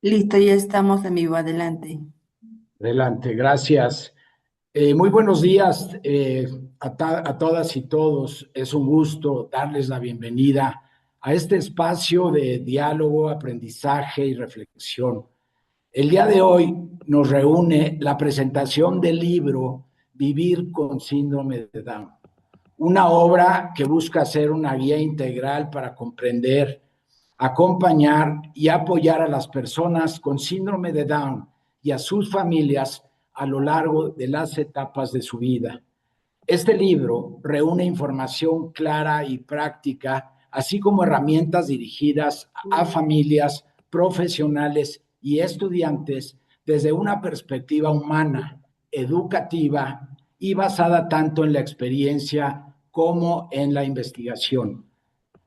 Listo, ya estamos en vivo, adelante. Adelante, gracias. Muy buenos días a todas y todos. Es un gusto darles la bienvenida a este espacio de diálogo, aprendizaje y reflexión. El día de hoy nos reúne la presentación del libro Vivir con síndrome de Down, una obra que busca ser una guía integral para comprender, acompañar y apoyar a las personas con síndrome de Down y a sus familias a lo largo de las etapas de su vida. Este libro reúne información clara y práctica, así como herramientas dirigidas a familias, profesionales y estudiantes desde una perspectiva humana, educativa y basada tanto en la experiencia como en la investigación.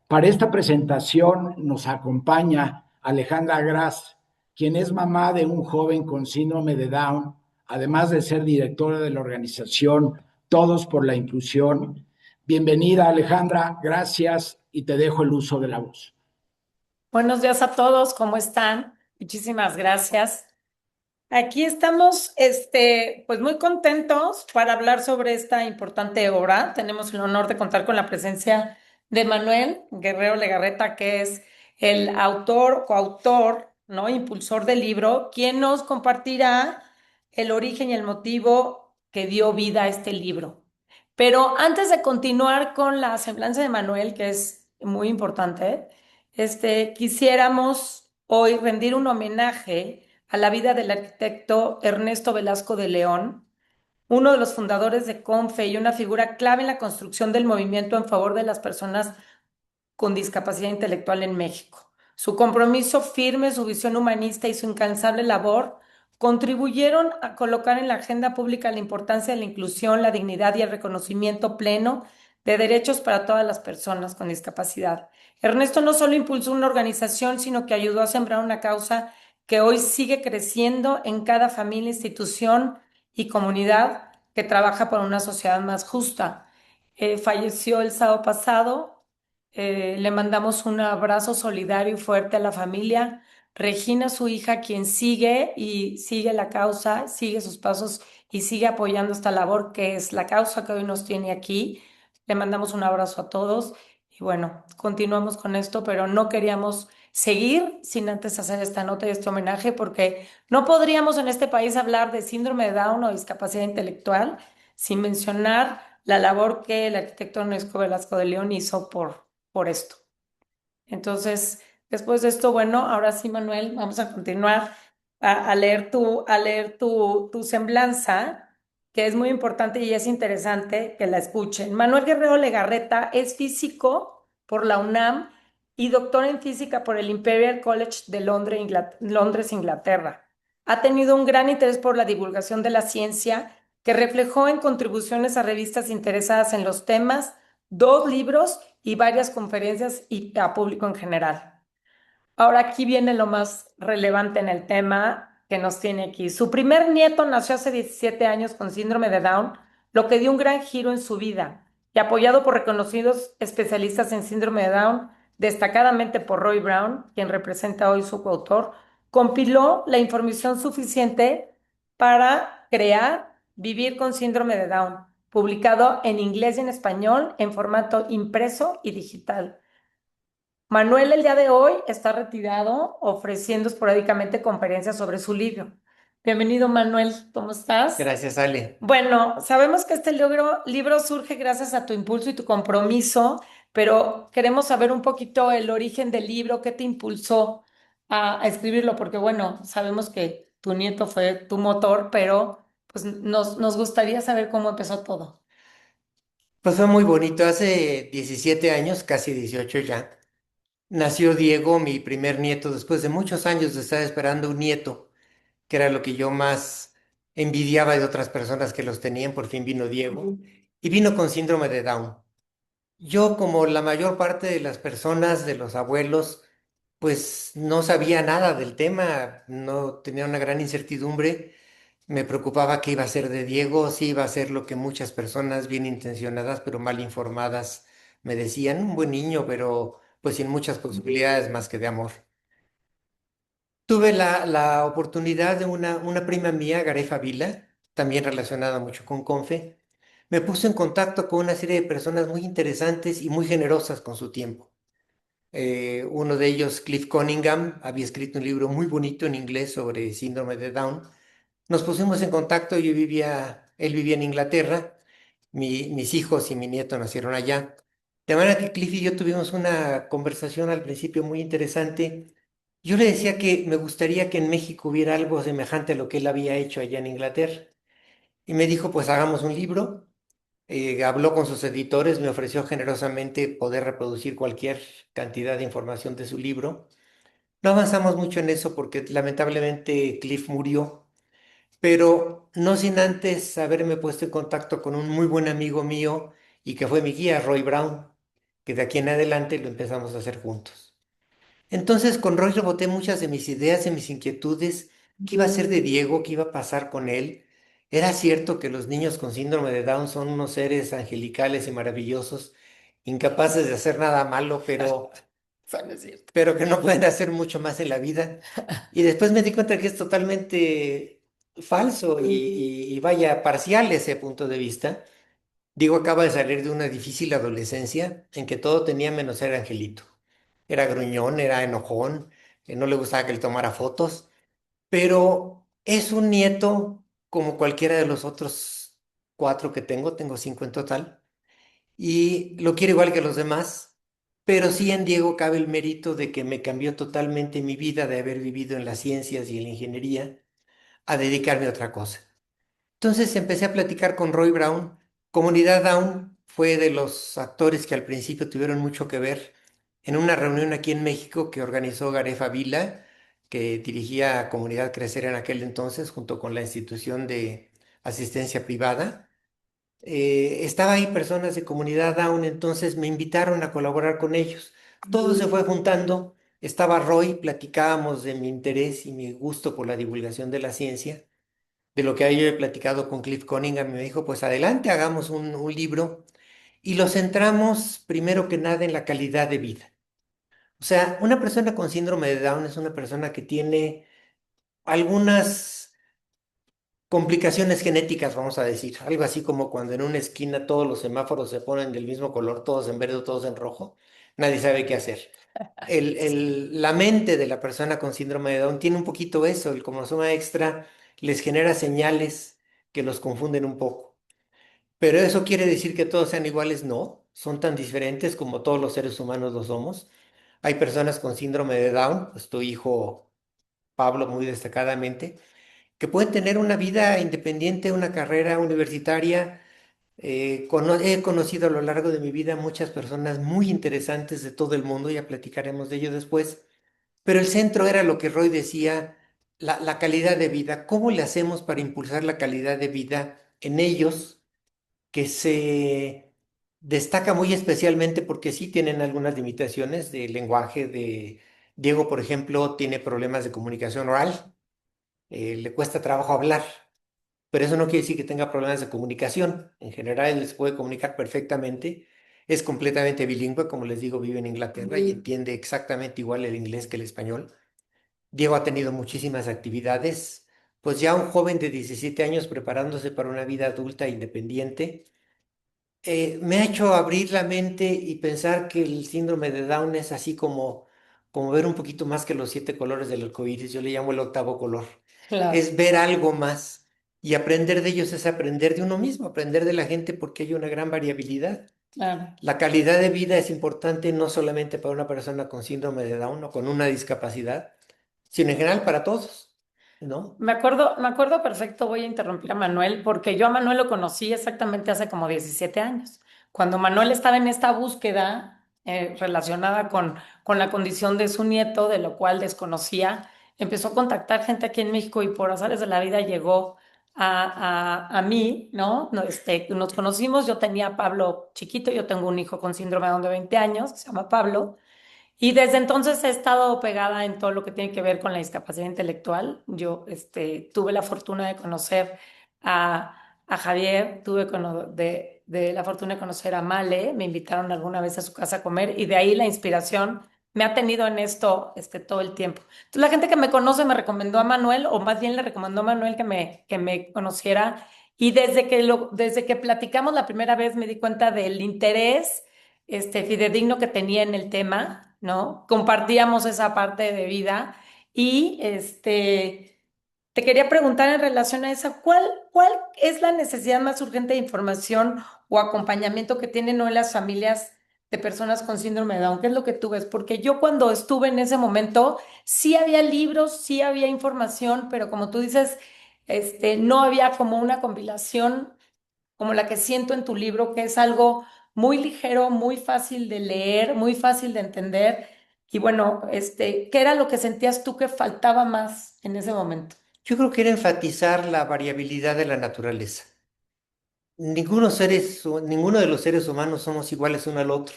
Para esta presentación nos acompaña Alejandra Gras, quien es mamá de un joven con síndrome de Down, además de ser directora de la organización Todos por la Inclusión. Bienvenida, Alejandra, gracias y te dejo el uso de la voz. Buenos días a todos, ¿cómo están? Muchísimas gracias. Aquí estamos, pues muy contentos para hablar sobre esta importante obra. Tenemos el honor de contar con la presencia de Manuel Guerrero Legarreta, que es el autor, coautor, ¿no? Impulsor del libro, quien nos compartirá el origen y el motivo que dio vida a este libro. Pero antes de continuar con la semblanza de Manuel, que es muy importante, quisiéramos hoy rendir un homenaje a la vida del arquitecto Ernesto Velasco de León, uno de los fundadores de CONFE y una figura clave en la construcción del movimiento en favor de las personas con discapacidad intelectual en México. Su compromiso firme, su visión humanista y su incansable labor contribuyeron a colocar en la agenda pública la importancia de la inclusión, la dignidad y el reconocimiento pleno de derechos para todas las personas con discapacidad. Ernesto no solo impulsó una organización, sino que ayudó a sembrar una causa que hoy sigue creciendo en cada familia, institución y comunidad que trabaja por una sociedad más justa. Falleció el sábado pasado. Le mandamos un abrazo solidario y fuerte a la familia. Regina, su hija, quien sigue y sigue la causa, sigue sus pasos y sigue apoyando esta labor que es la causa que hoy nos tiene aquí. Le mandamos un abrazo a todos y bueno, continuamos con esto, pero no queríamos seguir sin antes hacer esta nota y este homenaje porque no podríamos en este país hablar de síndrome de Down o discapacidad intelectual sin mencionar la labor que el arquitecto Ernesto Velasco de León hizo por esto. Entonces, después de esto, bueno, ahora sí, Manuel, vamos a continuar a leer tu semblanza, que es muy importante y es interesante que la escuchen. Manuel Guerrero Legarreta es físico por la UNAM y doctor en física por el Imperial College de Londres, Inglaterra. Ha tenido un gran interés por la divulgación de la ciencia que reflejó en contribuciones a revistas interesadas en los temas, dos libros y varias conferencias y a público en general. Ahora aquí viene lo más relevante en el tema que nos tiene aquí. Su primer nieto nació hace 17 años con síndrome de Down, lo que dio un gran giro en su vida. Y apoyado por reconocidos especialistas en síndrome de Down, destacadamente por Roy Brown, quien representa hoy su coautor, compiló la información suficiente para crear Vivir con síndrome de Down, publicado en inglés y en español en formato impreso y digital. Manuel el día de hoy está retirado ofreciendo esporádicamente conferencias sobre su libro. Bienvenido, Manuel, ¿cómo estás? Gracias, Ale. Bueno, sabemos que este libro surge gracias a tu impulso y tu compromiso, pero queremos saber un poquito el origen del libro, qué te impulsó a escribirlo, porque bueno, sabemos que tu nieto fue tu motor, pero pues nos gustaría saber cómo empezó todo. Pues fue muy bonito. Hace 17 años, casi 18 ya, nació Diego, mi primer nieto, después de muchos años de estar esperando un nieto, que era lo que yo más envidiaba de otras personas que los tenían. Por fin vino Diego y vino con síndrome de Down. Yo, como la mayor parte de las personas, de los abuelos, pues no sabía nada del tema, no tenía una gran incertidumbre. Me preocupaba qué iba a ser de Diego, si iba a ser lo que muchas personas bien intencionadas pero mal informadas me decían, un buen niño, pero pues sin muchas posibilidades más que de amor. Tuve la oportunidad de una prima mía, Garefa Vila, también relacionada mucho con Confe, me puso en contacto con una serie de personas muy interesantes y muy generosas con su tiempo. Uno de ellos, Cliff Cunningham, había escrito un libro muy bonito en inglés sobre síndrome de Down. Nos pusimos en contacto, él vivía en Inglaterra, mis hijos y mi nieto nacieron allá. De manera que Cliff y yo tuvimos una conversación al principio muy interesante. Yo le decía que me gustaría que en México hubiera algo semejante a lo que él había hecho allá en Inglaterra. Y me dijo, pues hagamos un libro. Habló con sus editores, me ofreció generosamente poder reproducir cualquier cantidad de información de su libro. No avanzamos mucho en eso porque lamentablemente Cliff murió, pero no sin antes haberme puesto en contacto con un muy buen amigo mío y que fue mi guía, Roy Brown, que de aquí en adelante lo empezamos a hacer juntos. Entonces con Roy reboté muchas de mis ideas, de mis inquietudes, qué iba a ser de Diego, qué iba a pasar con él. Era cierto que los niños con síndrome de Down son unos seres angelicales y maravillosos, incapaces de hacer nada malo, Eso no es cierto. pero que no pueden hacer mucho más en la vida. Y después me di cuenta que es totalmente falso y vaya, parcial ese punto de vista. Diego acaba de salir de una difícil adolescencia en que todo tenía menos ser angelito. Era gruñón, era enojón, no le gustaba que le tomara fotos, pero es un nieto como cualquiera de los otros cuatro que tengo cinco en total, y lo quiero igual que los demás, pero sí en Diego cabe el mérito de que me cambió totalmente mi vida de haber vivido en las ciencias y en la ingeniería a dedicarme a otra cosa. Entonces empecé a platicar con Roy Brown. Comunidad Down fue de los actores que al principio tuvieron mucho que ver en una reunión aquí en México que organizó Garefa Vila, que dirigía a Comunidad Crecer en aquel entonces, junto con la institución de asistencia privada. Estaba ahí personas de Comunidad Down, entonces me invitaron a colaborar con ellos. Todo se fue juntando. Estaba Roy, platicábamos de mi interés y mi gusto por la divulgación de la ciencia, de lo que yo he platicado con Cliff Cunningham. Me dijo, pues adelante, hagamos un libro y lo centramos primero que nada en la calidad de vida. O sea, una persona con síndrome de Down es una persona que tiene algunas complicaciones genéticas, vamos a decir, algo así como cuando en una esquina todos los semáforos se ponen del mismo color, todos en verde o todos en rojo, nadie sabe qué hacer. La mente de la persona con síndrome de Down tiene un poquito eso, el cromosoma extra les genera señales que los confunden un poco. Pero eso quiere decir que todos sean iguales, no, son tan diferentes como todos los seres humanos lo somos. Hay personas con síndrome de Down, pues tu hijo Pablo muy destacadamente, que pueden tener una vida independiente, una carrera universitaria. He conocido a lo largo de mi vida muchas personas muy interesantes de todo el mundo, ya platicaremos de ello después, pero el centro era lo que Roy decía, la calidad de vida. ¿Cómo le hacemos para impulsar la calidad de vida en ellos, que se destaca muy especialmente porque sí tienen algunas limitaciones de lenguaje? Diego, por ejemplo, tiene problemas de comunicación oral, le cuesta trabajo hablar, pero eso no quiere decir que tenga problemas de comunicación. En general, él se puede comunicar perfectamente. Es completamente bilingüe, como les digo, vive en Inglaterra y entiende exactamente igual el inglés que el español. Diego ha tenido muchísimas actividades, pues ya un joven de 17 años preparándose para una vida adulta independiente. Me ha hecho abrir la mente y pensar que el síndrome de Down es así como ver un poquito más que los siete colores del arco iris. Yo le llamo el octavo color. Claro, Es ver algo más, y aprender de ellos es aprender de uno mismo, aprender de la gente, porque hay una gran variabilidad. claro. La calidad de vida es importante no solamente para una persona con síndrome de Down o con una discapacidad, sino en general para todos, ¿no? Me acuerdo perfecto, voy a interrumpir a Manuel, porque yo a Manuel lo conocí exactamente hace como 17 años, cuando Manuel estaba en esta búsqueda relacionada con la condición de su nieto, de lo cual desconocía, empezó a contactar gente aquí en México y por azares de la vida llegó a mí, ¿no? Nos conocimos, yo tenía a Pablo chiquito, yo tengo un hijo con síndrome de Down de 20 años, que se llama Pablo. Y desde entonces he estado pegada en todo lo que tiene que ver con la discapacidad intelectual. Yo tuve la fortuna de conocer a Javier, de la fortuna de conocer a Male, me invitaron alguna vez a su casa a comer y de ahí la inspiración me ha tenido en esto todo el tiempo. Entonces, la gente que me conoce me recomendó a Manuel, o más bien le recomendó a Manuel que me conociera. Y desde que platicamos la primera vez me di cuenta del interés fidedigno que tenía en el tema, ¿no? Compartíamos esa parte de vida. Y te quería preguntar en relación a esa, ¿cuál es la necesidad más urgente de información o acompañamiento que tienen hoy las familias de personas con síndrome de Down? ¿Qué es lo que tú ves? Porque yo cuando estuve en ese momento, sí había libros, sí había información, pero como tú dices, no había como una compilación como la que siento en tu libro, que es algo muy ligero, muy fácil de leer, muy fácil de entender. Y bueno, ¿qué era lo que sentías tú que faltaba más en ese momento? Yo creo que era enfatizar la variabilidad de la naturaleza. Ninguno de los seres humanos somos iguales uno al otro.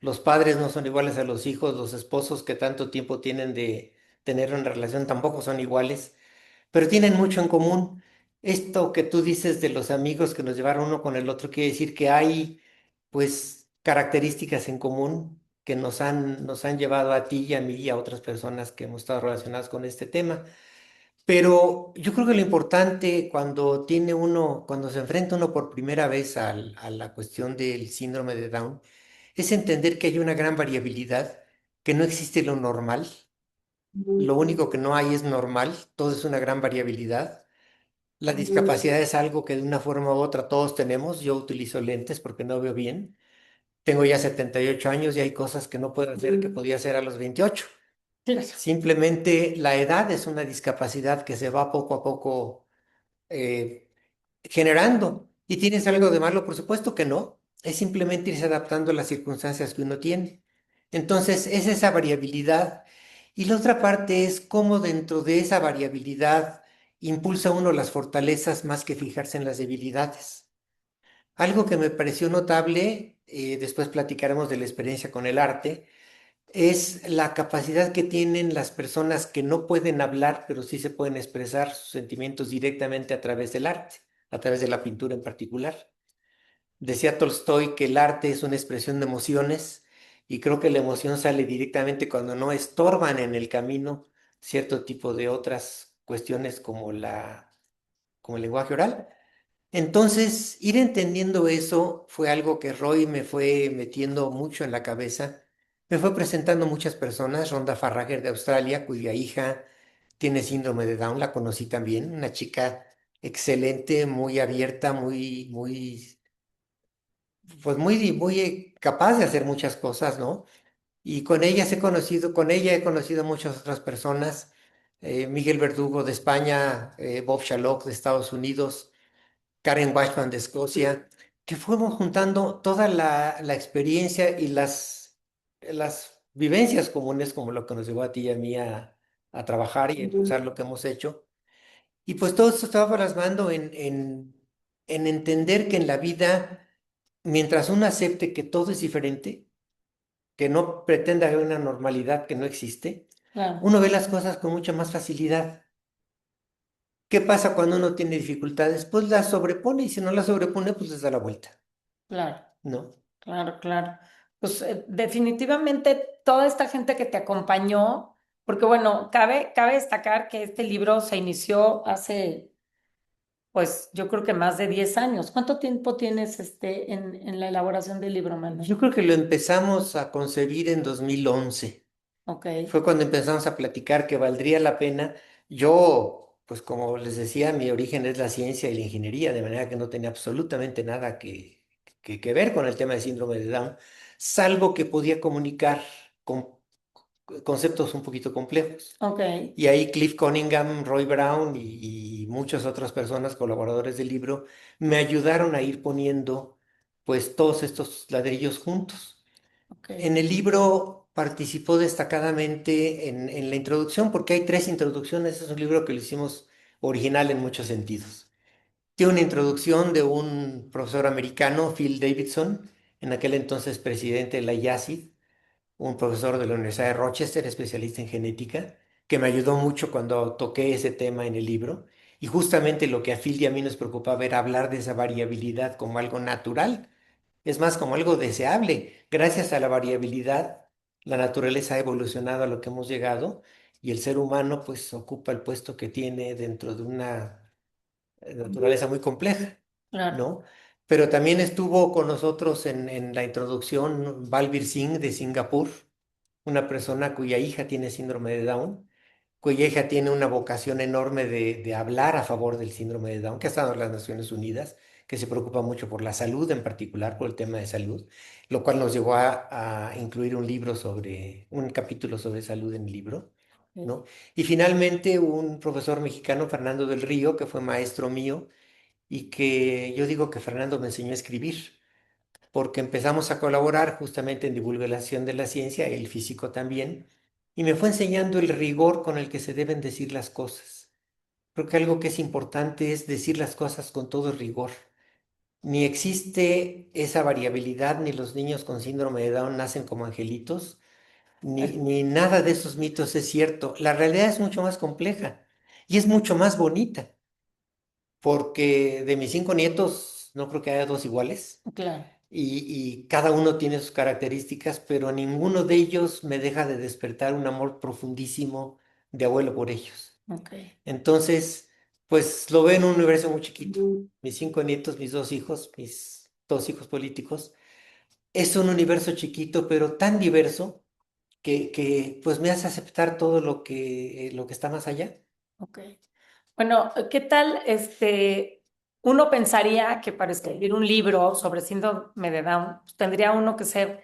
Los padres no son iguales a los hijos, los esposos que tanto tiempo tienen de tener una relación tampoco son iguales, pero tienen mucho en común. Esto que tú dices de los amigos que nos llevaron uno con el otro quiere decir que hay, pues, características en común que nos han llevado a ti y a mí y a otras personas que hemos estado relacionadas con este tema. Pero yo creo que lo importante cuando se enfrenta uno por primera vez a la cuestión del síndrome de Down, es entender que hay una gran variabilidad, que no existe lo normal, lo único que no hay es normal, todo es una gran variabilidad. La discapacidad es algo que de una forma u otra todos tenemos. Yo utilizo lentes porque no veo bien. Tengo ya 78 años y hay cosas que no puedo hacer que podía hacer a los 28. Claro. Simplemente la edad es una discapacidad que se va poco a poco eh, generando. ¿Y tienes algo de malo? Por supuesto que no. Es simplemente irse adaptando a las circunstancias que uno tiene. Entonces, es esa variabilidad. Y la otra parte es cómo dentro de esa variabilidad impulsa uno las fortalezas más que fijarse en las debilidades. Algo que me pareció notable, después platicaremos de la experiencia con el arte, es la capacidad que tienen las personas que no pueden hablar, pero sí se pueden expresar sus sentimientos directamente a través del arte, a través de la pintura en particular. Decía Tolstoy que el arte es una expresión de emociones y creo que la emoción sale directamente cuando no estorban en el camino cierto tipo de otras cuestiones como el lenguaje oral. Entonces, ir entendiendo eso fue algo que Roy me fue metiendo mucho en la cabeza. Me fue presentando muchas personas, Rhonda Farrager de Australia, cuya hija tiene síndrome de Down, la conocí también, una chica excelente, muy abierta, muy capaz de hacer muchas cosas, ¿no? Y con ella he conocido muchas otras personas, Miguel Verdugo de España, Bob Shalok de Estados Unidos, Karen Washman de Escocia, que fuimos juntando toda la experiencia y las vivencias comunes, como lo que nos llevó a ti y a mí a trabajar y a impulsar lo que hemos hecho. Y pues todo esto estaba plasmando en entender que en la vida, mientras uno acepte que todo es diferente, que no pretenda haber una normalidad que no existe, Claro, uno ve las cosas con mucha más facilidad. ¿Qué pasa cuando uno tiene dificultades? Pues las sobrepone y si no las sobrepone, pues les da la vuelta, claro, ¿no? claro, claro. Pues definitivamente toda esta gente que te acompañó, porque bueno, cabe destacar que este libro se inició hace, pues yo creo que más de 10 años. ¿Cuánto tiempo tienes en la elaboración del libro, Manuel? Yo creo que lo empezamos a concebir en 2011. Ok, Fue cuando empezamos a platicar que valdría la pena. Yo, pues como les decía, mi origen es la ciencia y la ingeniería, de manera que no tenía absolutamente nada que ver con el tema de síndrome de Down, salvo que podía comunicar con conceptos un poquito complejos. ok, Y ahí Cliff Cunningham, Roy Brown y muchas otras personas, colaboradores del libro, me ayudaron a ir poniendo pues todos estos ladrillos juntos. ok, En el libro participó destacadamente en la introducción, porque hay tres introducciones. Es un libro que lo hicimos original en muchos sentidos. Tiene una introducción de un profesor americano, Phil Davidson, en aquel entonces presidente de la IACID, un profesor de la Universidad de Rochester, especialista en genética, que me ayudó mucho cuando toqué ese tema en el libro. Y justamente lo que a Phil y a mí nos preocupaba era hablar de esa variabilidad como algo natural, es más, como algo deseable. Gracias a la variabilidad la naturaleza ha evolucionado a lo que hemos llegado y el ser humano pues ocupa el puesto que tiene dentro de una naturaleza muy compleja, Claro. ¿no? Pero también estuvo con nosotros en la introducción Balbir Singh de Singapur, una persona cuya hija tiene síndrome de Down, cuya hija tiene una vocación enorme de hablar a favor del síndrome de Down, que ha estado en las Naciones Unidas, que se preocupa mucho por la salud, en particular por el tema de salud, lo cual nos llevó a incluir un capítulo sobre salud en el libro, Ok. ¿no? Y finalmente un profesor mexicano, Fernando del Río, que fue maestro mío y que yo digo que Fernando me enseñó a escribir porque empezamos a colaborar justamente en divulgación de la ciencia, el físico también, y me fue enseñando el rigor con el que se deben decir las cosas. Creo que algo que es importante es decir las cosas con todo rigor. Ni existe esa variabilidad, ni los niños con síndrome de Down nacen como angelitos, ni nada de esos mitos es cierto. La realidad es mucho más compleja y es mucho más bonita, porque de mis 5 nietos no creo que haya dos iguales Claro. y cada uno tiene sus características, pero ninguno de ellos me deja de despertar un amor profundísimo de abuelo por ellos. Ok. Entonces, pues lo veo en un universo muy chiquito. Mis 5 nietos, mis 2 hijos, mis 2 hijos políticos, es un universo chiquito, pero tan diverso que pues me hace aceptar todo lo que está más allá. Ok. Bueno, ¿qué tal? Uno pensaría que para escribir un libro sobre síndrome de Down, pues, tendría uno que ser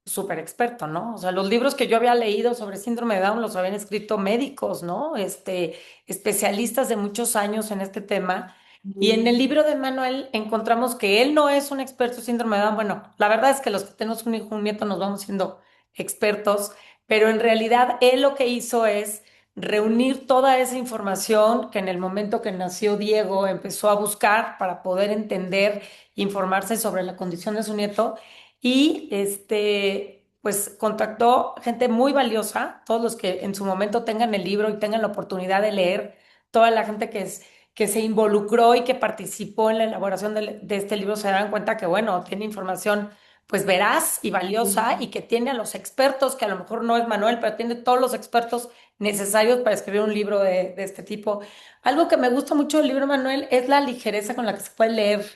súper experto, ¿no? O sea, los libros que yo había leído sobre síndrome de Down los habían escrito médicos, ¿no? Especialistas de muchos años en este tema. Y en el libro de Manuel encontramos que él no es un experto en síndrome de Down. Bueno, la verdad es que los que tenemos un hijo, un nieto, nos vamos siendo expertos, pero en realidad él lo que hizo es reunir toda esa información que en el momento que nació Diego empezó a buscar para poder entender, informarse sobre la condición de su nieto y pues contactó gente muy valiosa, todos los que en su momento tengan el libro y tengan la oportunidad de leer, toda la gente que se involucró y que participó en la elaboración de este libro se dan cuenta que, bueno, tiene información pues veraz y valiosa y que tiene a los expertos, que a lo mejor no es Manuel, pero tiene todos los expertos necesarios para escribir un libro de este tipo. Algo que me gusta mucho del libro, Manuel, es la ligereza con la que se puede leer.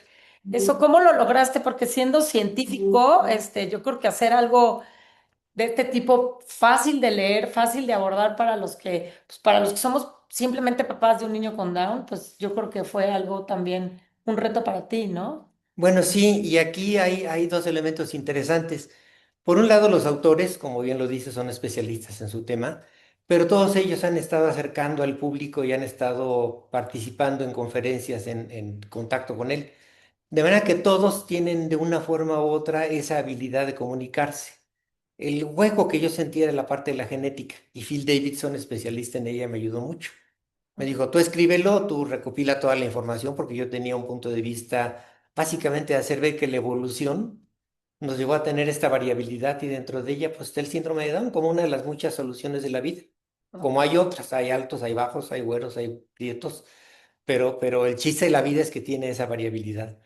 Eso, ¿cómo lo lograste? Porque siendo científico, yo creo que hacer algo de este tipo fácil de leer, fácil de abordar para los que somos simplemente papás de un niño con Down, pues yo creo que fue algo también un reto para ti, ¿no? Bueno, sí, y aquí hay dos elementos interesantes. Por un lado, los autores, como bien lo dice, son especialistas en su tema, pero todos ellos han estado acercando al público y han estado participando en conferencias en contacto con él. De manera que todos tienen de una forma u otra esa habilidad de comunicarse. El hueco que yo sentía era la parte de la genética y Phil Davidson, especialista en ella, me ayudó mucho. Me dijo, tú escríbelo, tú recopila toda la información, porque yo tenía un punto de vista básicamente de hacer ver que la evolución nos llevó a tener esta variabilidad y dentro de ella pues está el síndrome de Down como una de las muchas soluciones de la vida. Como hay otras, hay altos, hay bajos, hay güeros, hay prietos, pero el chiste de la vida es que tiene esa variabilidad.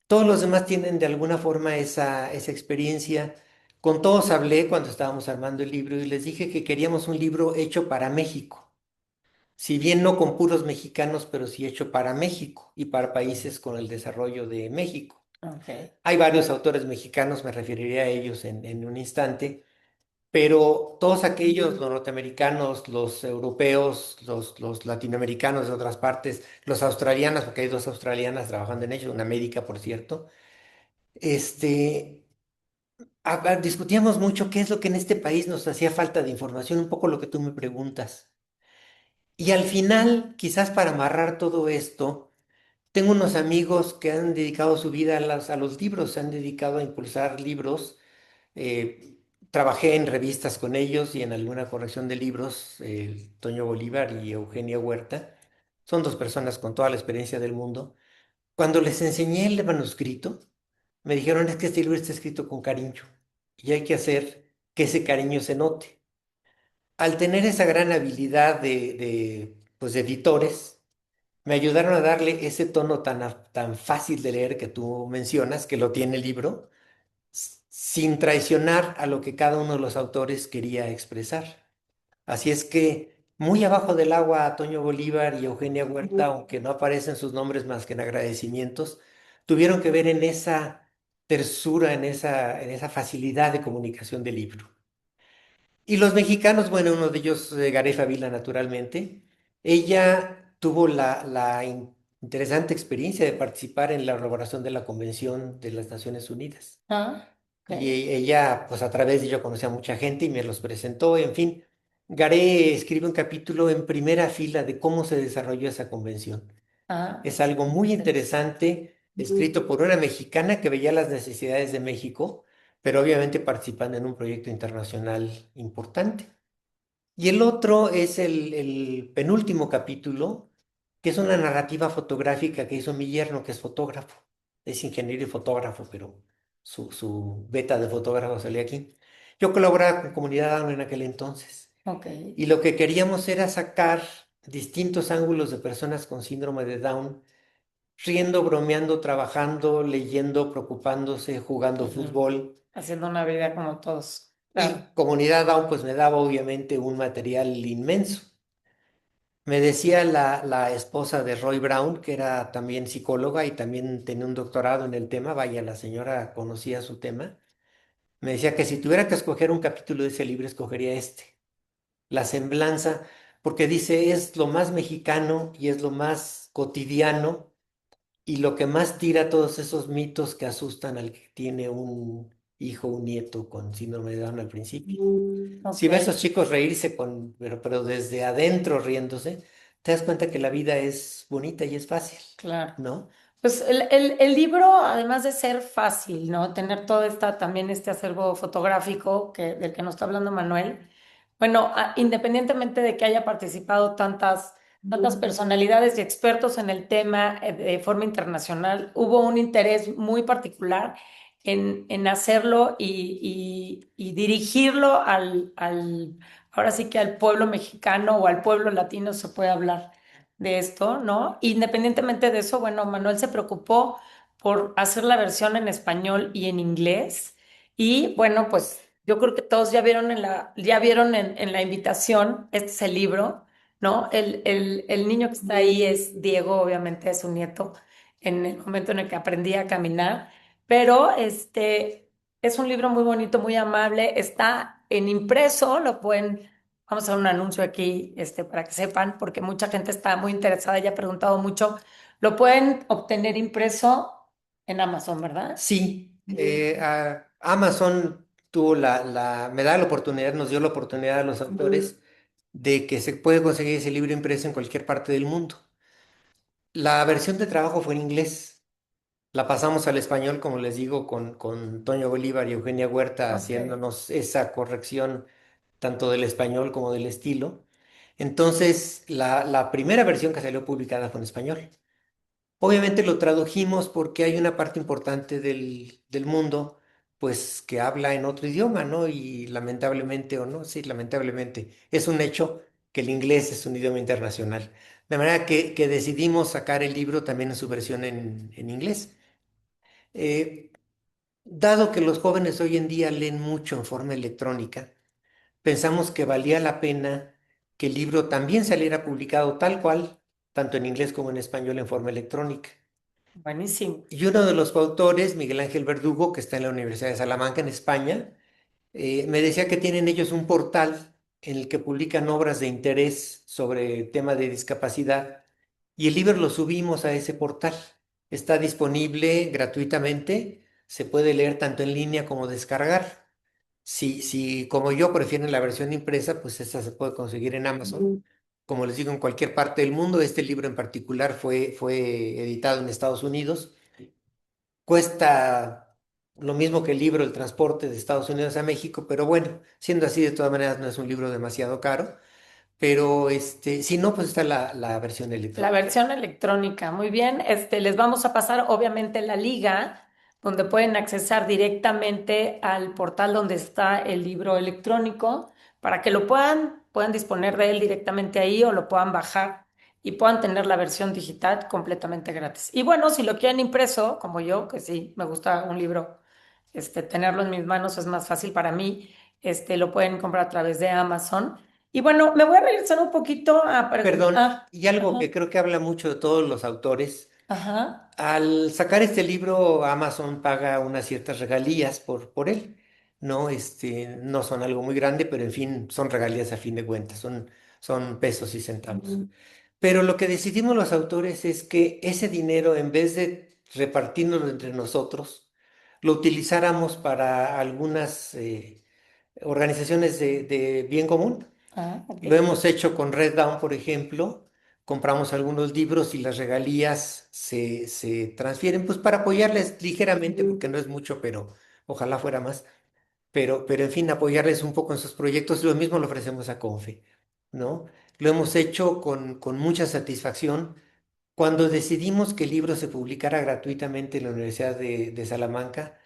Todos los demás tienen de alguna forma esa experiencia. Con todos hablé cuando estábamos armando el libro y les dije que queríamos un libro hecho para México, si bien no con puros mexicanos, pero sí hecho para México y para países con el desarrollo de México. Ok. Hay varios autores mexicanos, me referiré a ellos en un instante, pero todos aquellos, los norteamericanos, los europeos, los latinoamericanos de otras partes, los australianos, porque hay dos australianas trabajando en ello, una médica, por cierto, este, discutíamos mucho qué es lo que en este país nos hacía falta de información, un poco lo que tú me preguntas. Y al final, quizás para amarrar todo esto, tengo unos amigos que han dedicado su vida a los libros, se han dedicado a impulsar libros. eh, Trabajé en revistas con ellos y en alguna corrección de libros, Toño Bolívar y Eugenia Huerta. Son dos personas con toda la experiencia del mundo. Cuando les enseñé el manuscrito, me dijeron, es que este libro está escrito con cariño y hay que hacer que ese cariño se note. Al tener esa gran habilidad pues, de editores, me ayudaron a darle ese tono tan fácil de leer que tú mencionas, que lo tiene el libro, sin traicionar a lo que cada uno de los autores quería expresar. Así es que muy abajo del agua, Toño Bolívar y Eugenia Huerta, aunque no aparecen sus nombres más que en agradecimientos, tuvieron que ver en esa tersura, en esa facilidad de comunicación del libro. Y los mexicanos, bueno, uno de ellos, Garay Favila, naturalmente, ella tuvo la interesante experiencia de participar en la elaboración de la Convención de las Naciones Unidas. Ah, Y ok. ella, pues a través de ello conocí a mucha gente y me los presentó, en fin. Garay escribe un capítulo en primera fila de cómo se desarrolló esa convención. Ah, Es algo muy interesante, escrito por una mexicana que veía las necesidades de México, pero obviamente participando en un proyecto internacional importante. Y el otro es el penúltimo capítulo, que es una narrativa fotográfica que hizo mi yerno, que es fotógrafo. Es ingeniero y fotógrafo, pero su beta de fotógrafo salió aquí. Yo colaboraba con Comunidad Down en aquel entonces. ok. Y lo que queríamos era sacar distintos ángulos de personas con síndrome de Down, riendo, bromeando, trabajando, leyendo, preocupándose, jugando Ujú. fútbol. Haciendo una vida como todos. Claro. Y Comunidad Down pues me daba obviamente un material inmenso. Me decía la esposa de Roy Brown, que era también psicóloga y también tenía un doctorado en el tema, vaya, la señora conocía su tema, me decía que si tuviera que escoger un capítulo de ese libro, escogería este, La Semblanza, porque dice, es lo más mexicano y es lo más cotidiano y lo que más tira todos esos mitos que asustan al que tiene un hijo, un nieto con síndrome de Down al principio. Ok, Si ves a esos chicos reírse pero desde adentro riéndose, te das cuenta que la vida es bonita y es fácil, claro. ¿no? Pues el libro, además de ser fácil, ¿no? Tener todo también este acervo fotográfico del que nos está hablando Manuel. Bueno, independientemente de que haya participado tantas personalidades y expertos en el tema de forma internacional, hubo un interés muy particular en hacerlo y dirigirlo ahora sí que al pueblo mexicano o al pueblo latino se puede hablar de esto, ¿no? Independientemente de eso, bueno, Manuel se preocupó por hacer la versión en español y en inglés. Y bueno, pues yo creo que todos ya vieron en la invitación, este es el libro, ¿no? El niño que está ahí es Diego, obviamente es su nieto, en el momento en el que aprendía a caminar, pero es un libro muy bonito, muy amable, está en impreso, vamos a hacer un anuncio aquí, para que sepan, porque mucha gente está muy interesada y ha preguntado mucho, lo pueden obtener impreso en Amazon, ¿verdad? Sí, Amazon me da la oportunidad, nos dio la oportunidad a los autores de que se puede conseguir ese libro impreso en cualquier parte del mundo. La versión de trabajo fue en inglés. La pasamos al español, como les digo, con Toño Bolívar y Eugenia Huerta Ok. haciéndonos esa corrección tanto del español como del estilo. Entonces, la primera versión que salió publicada fue en español. Obviamente lo tradujimos porque hay una parte importante del mundo, pues, que habla en otro idioma, ¿no? Y lamentablemente, o no, sí, lamentablemente, es un hecho que el inglés es un idioma internacional. De manera que decidimos sacar el libro también en su versión en inglés. Eh, Dado que los jóvenes hoy en día leen mucho en forma electrónica, pensamos que valía la pena que el libro también saliera publicado tal cual, tanto en inglés como en español en forma electrónica. Buenísimo. Y uno de los coautores, Miguel Ángel Verdugo, que está en la Universidad de Salamanca, en España, me decía que tienen ellos un portal en el que publican obras de interés sobre tema de discapacidad y el libro lo subimos a ese portal. Está disponible gratuitamente, se puede leer tanto en línea como descargar. Si como yo prefieren la versión impresa, pues esa se puede conseguir en Amazon. Como les digo, en cualquier parte del mundo. Este libro en particular fue editado en Estados Unidos. Cuesta lo mismo que el libro, el transporte de Estados Unidos a México, pero bueno, siendo así, de todas maneras, no es un libro demasiado caro. Pero si no, pues está la versión La electrónica. versión electrónica, muy bien. Les vamos a pasar obviamente la liga donde pueden accesar directamente al portal donde está el libro electrónico para que puedan disponer de él directamente ahí o lo puedan bajar y puedan tener la versión digital completamente gratis. Y bueno, si lo quieren impreso, como yo, que sí, me gusta un libro tenerlo en mis manos es más fácil para mí. Lo pueden comprar a través de Amazon. Y bueno, me voy a regresar un poquito a Perdón, preguntar. y algo Ajá, que creo que habla mucho de todos los autores. ajá. Al sacar este libro, Amazon paga unas ciertas regalías por él, ¿no? No son algo muy grande, pero en fin, son regalías a fin de cuentas, son pesos y centavos. Pero lo que decidimos los autores es que ese dinero, en vez de repartirnos entre nosotros, lo utilizáramos para algunas organizaciones de bien común. Ah, ok. Lo hemos hecho con Red Dawn, por ejemplo. Compramos algunos libros y las regalías se transfieren, pues para apoyarles ligeramente, porque no es mucho, pero ojalá fuera más. Pero en fin, apoyarles un poco en sus proyectos. Lo mismo lo ofrecemos a Confe, ¿no? Lo hemos hecho con mucha satisfacción. Cuando decidimos que el libro se publicara gratuitamente en la Universidad de Salamanca,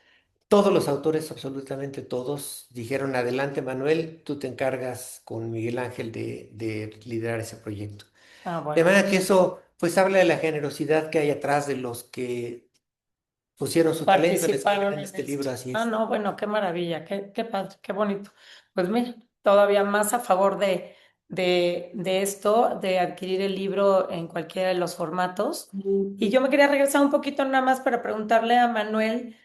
todos los autores, absolutamente todos, dijeron, adelante Manuel, tú te encargas con Miguel Ángel de liderar ese proyecto. Ah, De bueno. manera que eso, pues habla de la generosidad que hay atrás de los que pusieron su talento en escribir Participaron en en este esto. libro, así Ah, es. no, bueno, qué maravilla, qué padre, qué bonito. Pues mira, todavía más a favor de esto, de adquirir el libro en cualquiera de los formatos. Y yo me quería regresar un poquito nada más para preguntarle a Manuel,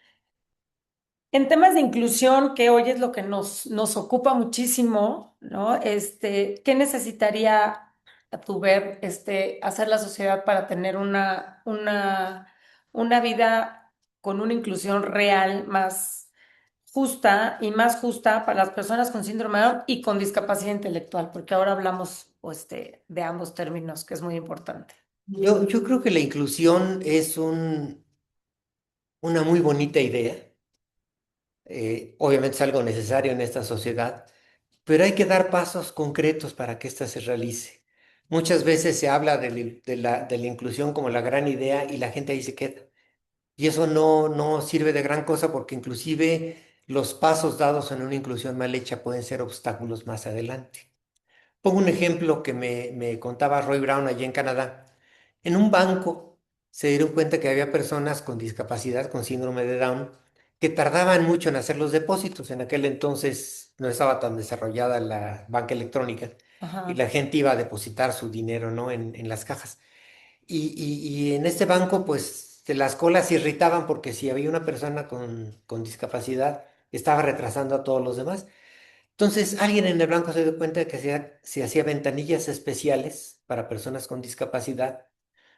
en temas de inclusión, que hoy es lo que nos ocupa muchísimo, ¿no? ¿Qué necesitaría, a tu ver, hacer la sociedad para tener una vida con una inclusión real más justa y más justa para las personas con síndrome de Down y con discapacidad intelectual? Porque ahora hablamos, de ambos términos, que es muy importante. Yo creo que la inclusión es una muy bonita idea. Obviamente es algo necesario en esta sociedad, pero hay que dar pasos concretos para que ésta se realice. Muchas veces se habla de la inclusión como la gran idea y la gente ahí se queda. Y eso no sirve de gran cosa porque inclusive los pasos dados en una inclusión mal hecha pueden ser obstáculos más adelante. Pongo un ejemplo que me contaba Roy Brown allí en Canadá. En un banco se dieron cuenta que había personas con discapacidad, con síndrome de Down, que tardaban mucho en hacer los depósitos. En aquel entonces no estaba tan desarrollada la banca electrónica y Ajá, la gente iba a depositar su dinero, ¿no? en las cajas. Y en este banco, pues, las colas se irritaban porque si había una persona con discapacidad, estaba retrasando a todos los demás. Entonces, alguien en el banco se dio cuenta de que se hacía ventanillas especiales para personas con discapacidad.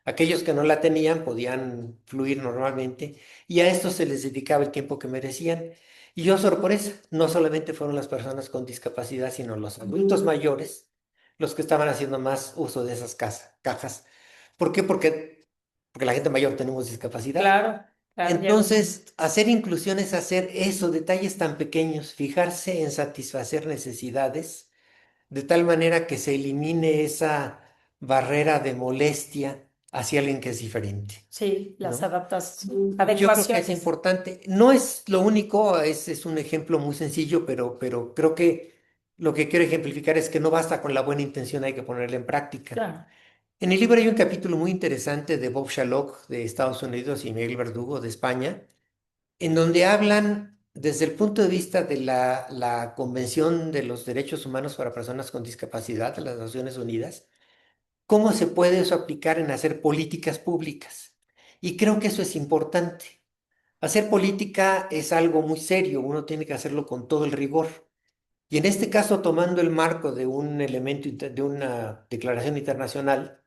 Aquellos que no la tenían podían fluir normalmente y a estos se les dedicaba el tiempo que merecían. Y yo, sorpresa, no solamente fueron las personas con discapacidad, sino los adultos mayores los que estaban haciendo más uso de esas cajas. ¿Por qué? Porque la gente mayor tenemos discapacidad. claro, claro, llega un Entonces, momento. hacer inclusión es hacer eso, detalles tan pequeños, fijarse en satisfacer necesidades, de tal manera que se elimine esa barrera de molestia hacia alguien que es diferente, Sí, las ¿no? Yo creo que es adecuaciones. importante. No es lo único, es un ejemplo muy sencillo, pero creo que lo que quiero ejemplificar es que no basta con la buena intención, hay que ponerla en práctica. Claro. En el libro hay un capítulo muy interesante de Bob Shalok de Estados Unidos y Miguel Verdugo de España, en donde hablan desde el punto de vista de la Convención de los Derechos Humanos para Personas con Discapacidad de las Naciones Unidas, cómo se puede eso aplicar en hacer políticas públicas. Y creo que eso es importante. Hacer política es algo muy serio, uno tiene que hacerlo con todo el rigor. Y en este caso, tomando el marco de un elemento, de una declaración internacional,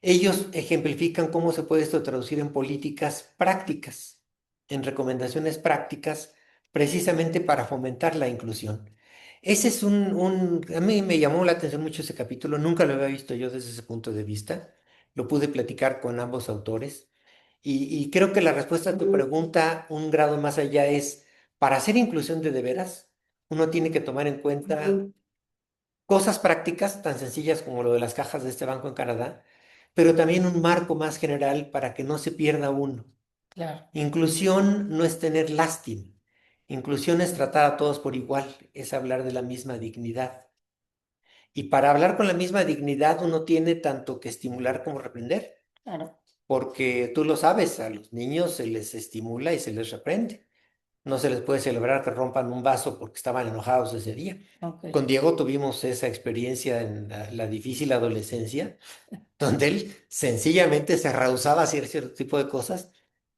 ellos ejemplifican cómo se puede esto traducir en políticas prácticas, en recomendaciones prácticas, precisamente para fomentar la inclusión. Ese es a mí me llamó la atención mucho ese capítulo, nunca lo había visto yo desde ese punto de vista, lo pude platicar con ambos autores y creo que la respuesta a tu pregunta, un grado más allá es, para hacer inclusión de veras, uno tiene que tomar en cuenta cosas prácticas tan sencillas como lo de las cajas de este banco en Canadá, pero también un marco más general para que no se pierda uno. Claro, Inclusión no es tener lástima. Inclusión es tratar a todos por igual, es hablar de la misma dignidad. Y para hablar con la misma dignidad uno tiene tanto que estimular como reprender, claro. porque tú lo sabes, a los niños se les estimula y se les reprende. no se les puede celebrar que rompan un vaso porque estaban enojados ese día. Ok. Con Diego tuvimos esa experiencia en la difícil adolescencia, donde él sencillamente se rehusaba a hacer cierto tipo de cosas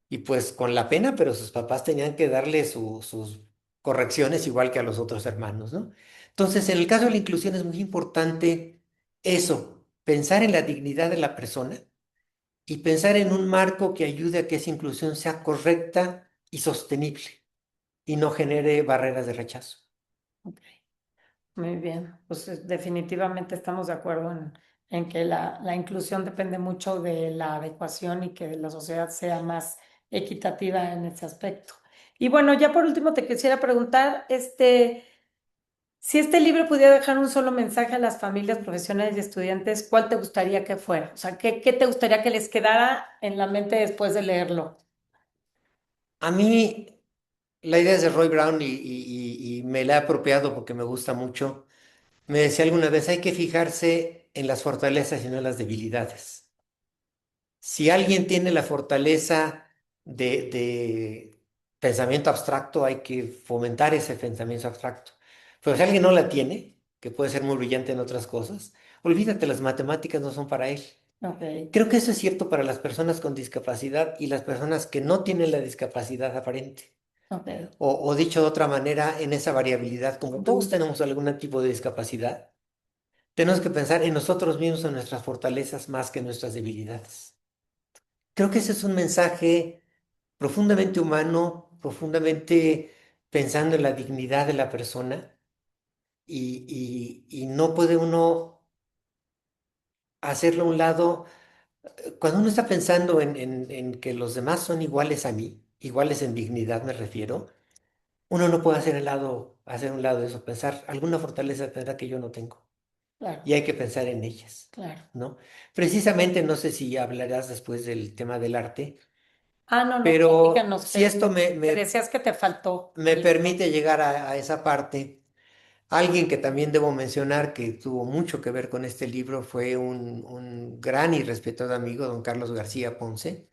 y pues con la pena, pero sus papás tenían que darle sus correcciones igual que a los otros hermanos, ¿no? Entonces, en el caso de la inclusión es muy importante eso, pensar en la dignidad de la persona y pensar en un marco que ayude a que esa inclusión sea correcta y sostenible y no genere barreras de rechazo. Ok. Muy bien, pues definitivamente estamos de acuerdo en que la inclusión depende mucho de la adecuación y que la sociedad sea más equitativa en ese aspecto. Y bueno, ya por último te quisiera preguntar, si este libro pudiera dejar un solo mensaje a las familias, profesionales y estudiantes, ¿cuál te gustaría que fuera? O sea, ¿qué te gustaría que les quedara en la mente después de leerlo? A mí la idea es de Roy Brown y me la he apropiado porque me gusta mucho. Me decía alguna vez, hay que fijarse en las fortalezas y no en las debilidades. Si alguien tiene la fortaleza de pensamiento abstracto, hay que fomentar ese pensamiento abstracto. Pero si alguien no la tiene, que puede ser muy brillante en otras cosas, olvídate, las matemáticas no son para él. Ok, Creo que eso es cierto para las personas con discapacidad y las personas que no tienen la discapacidad aparente. ok, O dicho de otra manera, en esa variabilidad, como todos tenemos algún tipo de discapacidad, tenemos que pensar en nosotros mismos, en nuestras fortalezas más que en nuestras debilidades. Creo que ese es un mensaje profundamente humano, profundamente pensando en la dignidad de la persona y no puede uno hacerlo a un lado. Cuando uno está pensando en que los demás son iguales a mí, iguales en dignidad me refiero, uno no puede hacer un lado de eso, pensar alguna fortaleza tendrá que yo no tengo claro, y hay que pensar en ellas, claro. ¿no? Precisamente, no sé si hablarás después del tema del arte, Ah, no, no, pero platícanos, si esto me decías que te faltó me algo. permite llegar a esa parte, alguien que también debo mencionar que tuvo mucho que ver con este libro fue un gran y respetado amigo, don Carlos García Ponce,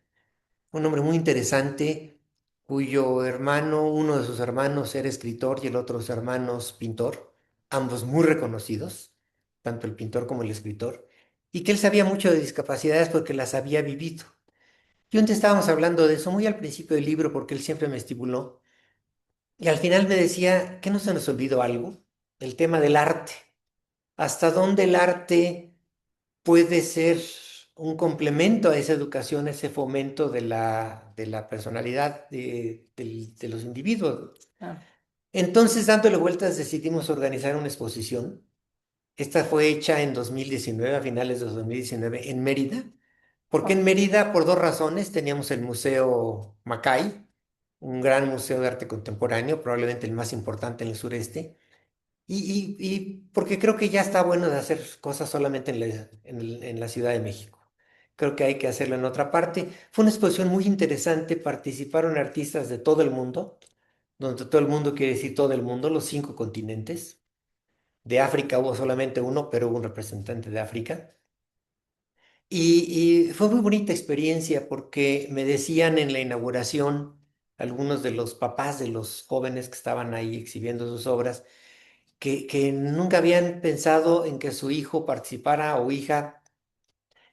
un hombre muy interesante, cuyo hermano, uno de sus hermanos era escritor y el otro de sus hermanos pintor, ambos muy reconocidos, tanto el pintor como el escritor, y que él sabía mucho de discapacidades porque las había vivido. Y un día estábamos hablando de eso muy al principio del libro porque él siempre me estimuló, y al final me decía, ¿qué no se nos olvidó algo? El tema del arte. ¿Hasta dónde el arte puede ser un complemento a esa educación, ese fomento de la personalidad de los individuos? Ah, Entonces, dándole vueltas, decidimos organizar una exposición. Esta fue hecha en 2019, a finales de 2019, en Mérida. ¿Por qué ok, en Mérida? Por dos razones. Teníamos el Museo Macay, un gran museo de arte contemporáneo, probablemente el más importante en el sureste. Y porque creo que ya está bueno de hacer cosas solamente en la Ciudad de México. Creo que hay que hacerlo en otra parte. Fue una exposición muy interesante. Participaron artistas de todo el mundo, donde todo el mundo quiere decir todo el mundo, los cinco continentes. De África hubo solamente uno, pero hubo un representante de África. Y fue muy bonita experiencia porque me decían en la inauguración algunos de los papás de los jóvenes que estaban ahí exhibiendo sus obras que nunca habían pensado en que su hijo participara o hija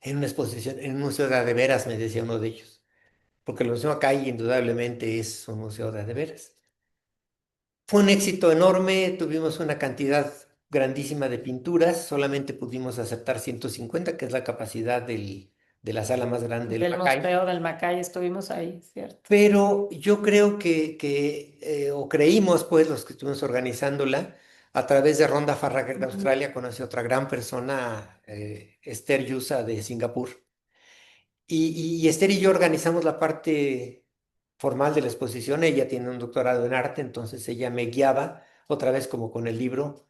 en una exposición, en un museo de a de veras, me decía uno de ellos, porque el Museo acá indudablemente es un museo de a de veras. Fue un éxito enorme, tuvimos una cantidad grandísima de pinturas, solamente pudimos aceptar 150, que es la capacidad de la sala más grande del del Macay. Museo del Macay, estuvimos ahí, ¿cierto? Pero yo creo o creímos, pues, los que estuvimos organizándola, a través de Ronda Farragut de Ujú. Australia, conocí a otra gran persona, Esther Yusa de Singapur. Y Esther y yo organizamos la parte formal de la exposición. Ella tiene un doctorado en arte, entonces ella me guiaba, otra vez como con el libro.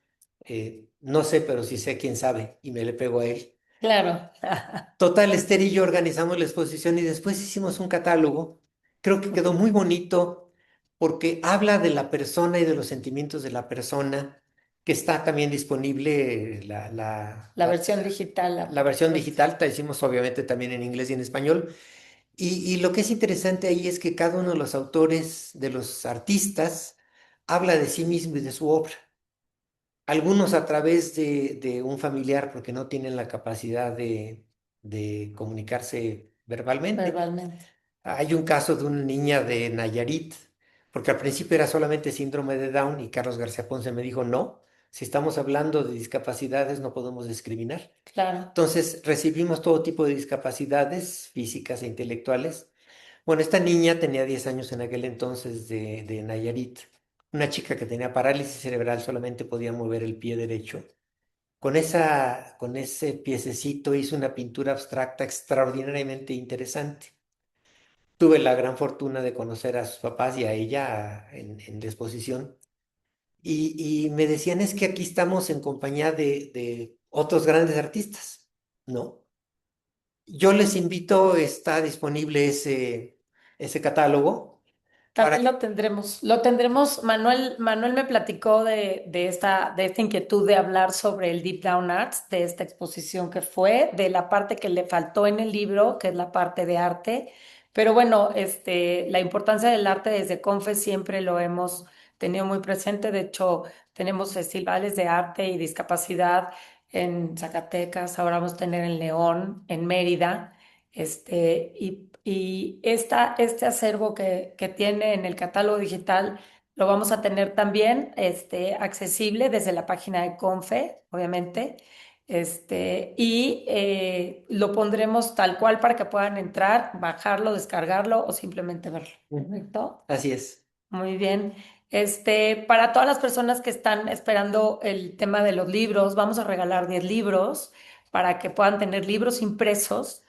No sé, pero sí sé quién sabe, y me le pego a él. Claro. Total, Esther y yo organizamos la exposición y después hicimos un catálogo. Creo que quedó muy bonito porque habla de la persona y de los sentimientos de la persona, que está también disponible La versión digital, la versión pues, digital. La hicimos obviamente también en inglés y en español. Y lo que es interesante ahí es que cada uno de los autores, de los artistas, habla de sí mismo y de su obra. Algunos a través de un familiar porque no tienen la capacidad de comunicarse verbalmente. Verbalmente. Hay un caso de una niña de Nayarit, porque al principio era solamente síndrome de Down y Carlos García Ponce me dijo, no, si estamos hablando de discapacidades no podemos discriminar. Claro. Entonces recibimos todo tipo de discapacidades físicas e intelectuales. Bueno, esta niña tenía 10 años en aquel entonces de Nayarit, una chica que tenía parálisis cerebral, solamente podía mover el pie derecho. Con ese piececito hizo una pintura abstracta extraordinariamente interesante. Tuve la gran fortuna de conocer a sus papás y a ella en la exposición. Y me decían, es que aquí estamos en compañía de otros grandes artistas, ¿no? Yo les invito, está disponible ese catálogo para También lo tendremos. Manuel me platicó de esta inquietud de hablar sobre el Deep Down Arts, de esta exposición que fue, de la parte que le faltó en el libro, que es la parte de arte. Pero bueno, la importancia del arte desde Confe siempre lo hemos tenido muy presente. De hecho, tenemos festivales de arte y discapacidad en Zacatecas, ahora vamos a tener en León, en Mérida. Este acervo que tiene en el catálogo digital lo vamos a tener también accesible desde la página de Confe, obviamente. Lo pondremos tal cual para que puedan entrar, bajarlo, descargarlo o simplemente verlo. Ujú. ¿Correcto? Así es. Muy bien. Para todas las personas que están esperando el tema de los libros, vamos a regalar 10 libros para que puedan tener libros impresos.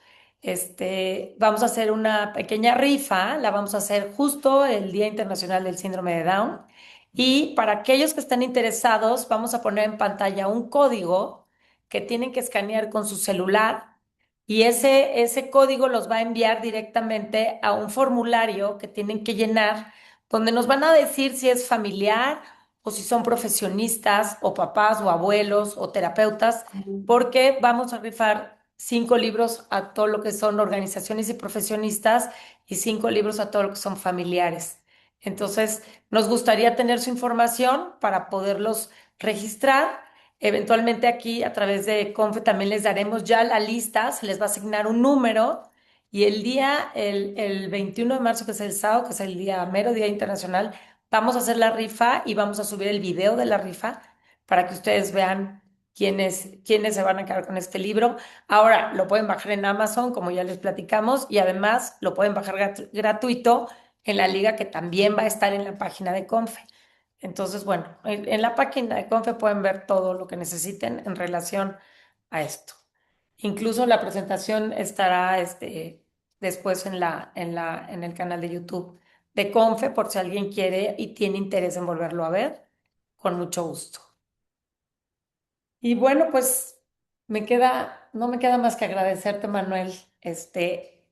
Vamos a hacer una pequeña rifa, la vamos a hacer justo el Día Internacional del Síndrome de Down. Y para aquellos que estén interesados, vamos a poner en pantalla un código que tienen que escanear con su celular y ese código los va a enviar directamente a un formulario que tienen que llenar donde nos van a decir si es familiar o si son profesionistas o papás o abuelos o terapeutas, porque vamos a rifar 5 libros a todo lo que son organizaciones y profesionistas y 5 libros a todo lo que son familiares. Entonces, nos gustaría tener su información para poderlos registrar. Eventualmente aquí a través de Confe también les daremos ya la lista, se les va a asignar un número y el 21 de marzo, que es el sábado, que es el día mero, Día Internacional, vamos a hacer la rifa y vamos a subir el video de la rifa para que ustedes vean quiénes se van a quedar con este libro. Ahora lo pueden bajar en Amazon, como ya les platicamos, y además lo pueden bajar gratuito en la liga que también va a estar en la página de Confe. Entonces, bueno, en la página de Confe pueden ver todo lo que necesiten en relación a esto. Incluso la presentación estará después en el canal de YouTube de Confe, por si alguien quiere y tiene interés en volverlo a ver, con mucho gusto. Y bueno, pues no me queda más que agradecerte, Manuel,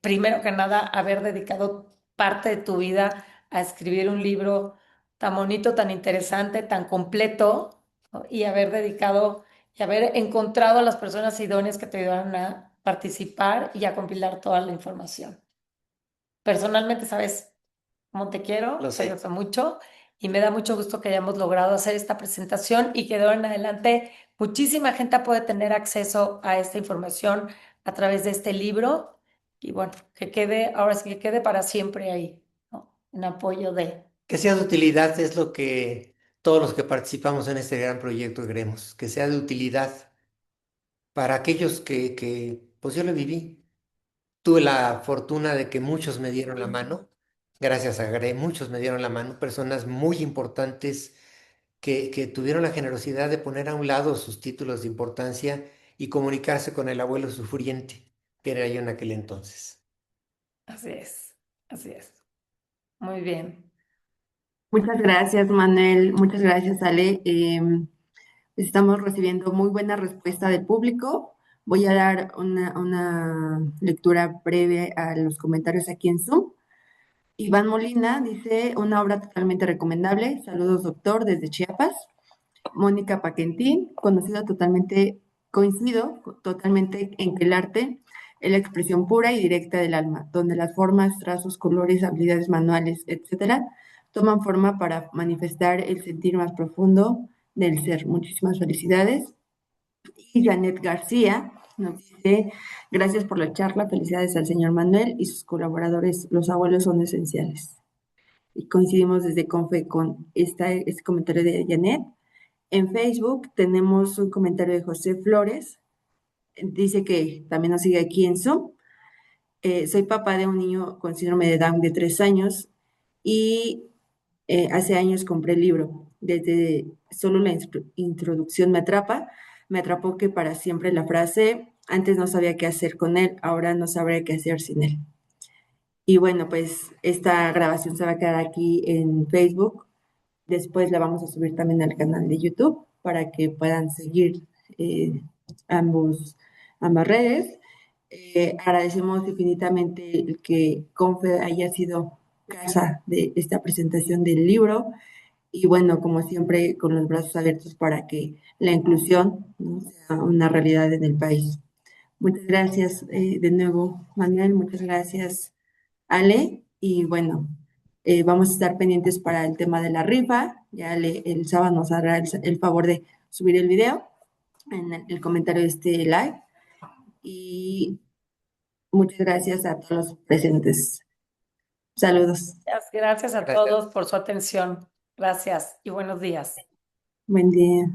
primero que nada, haber dedicado parte de tu vida a escribir un libro tan bonito, tan interesante, tan completo, ¿no? Y haber dedicado y haber encontrado a las personas idóneas que te ayudaron a participar y a compilar toda la información. Personalmente, sabes cómo te quiero, Lo te sé. ayudo mucho y me da mucho gusto que hayamos logrado hacer esta presentación y que de ahora en adelante muchísima gente puede tener acceso a esta información a través de este libro y bueno, ahora sí que quede para siempre ahí, ¿no? En apoyo de... Que sea de utilidad es lo que todos los que participamos en este gran proyecto queremos, que sea de utilidad para aquellos pues yo lo viví. Tuve la fortuna de que muchos me dieron la mano, gracias a Gre, muchos me dieron la mano, personas muy importantes que tuvieron la generosidad de poner a un lado sus títulos de importancia y comunicarse con el abuelo sufriente, que era yo en aquel entonces. Así es, así es. Muy bien. Muchas gracias, Manuel. Muchas gracias, Ale. Estamos recibiendo muy buena respuesta del público. Voy a dar una lectura breve a los comentarios aquí en Zoom. Iván Molina dice, una obra totalmente recomendable. Saludos, doctor, desde Chiapas. Mónica Paquentín, coincido totalmente en que el arte es la expresión pura y directa del alma, donde las formas, trazos, colores, habilidades manuales, etcétera, toman forma para manifestar el sentir más profundo del ser. Muchísimas felicidades. Y Janet García nos dice, gracias por la charla, felicidades al señor Manuel y sus colaboradores, los abuelos son esenciales. Y coincidimos desde Confe con este comentario de Janet. En Facebook tenemos un comentario de José Flores, dice que también nos sigue aquí en Zoom. Soy papá de un niño con síndrome de Down de 3 años y hace años compré el libro. Desde solo la introducción me atrapó que para siempre la frase, antes no sabía qué hacer con él, ahora no sabré qué hacer sin él. Y bueno, pues esta grabación se va a quedar aquí en Facebook. Después la vamos a subir también al canal de YouTube para que puedan seguir eh, ambas redes. Agradecemos infinitamente el que Confe haya sido casa de esta presentación del libro y bueno, como siempre, con los brazos abiertos para que la inclusión, ¿no?, sea una realidad en el país. Muchas gracias de nuevo, Manuel, muchas gracias, Ale, y bueno, vamos a estar pendientes para el tema de la rifa. Ya el sábado nos hará el favor de subir el video en el comentario de este live. Y muchas gracias a todos los presentes. Saludos. Gracias a Gracias. todos por su atención. Gracias y buenos días. Buen día.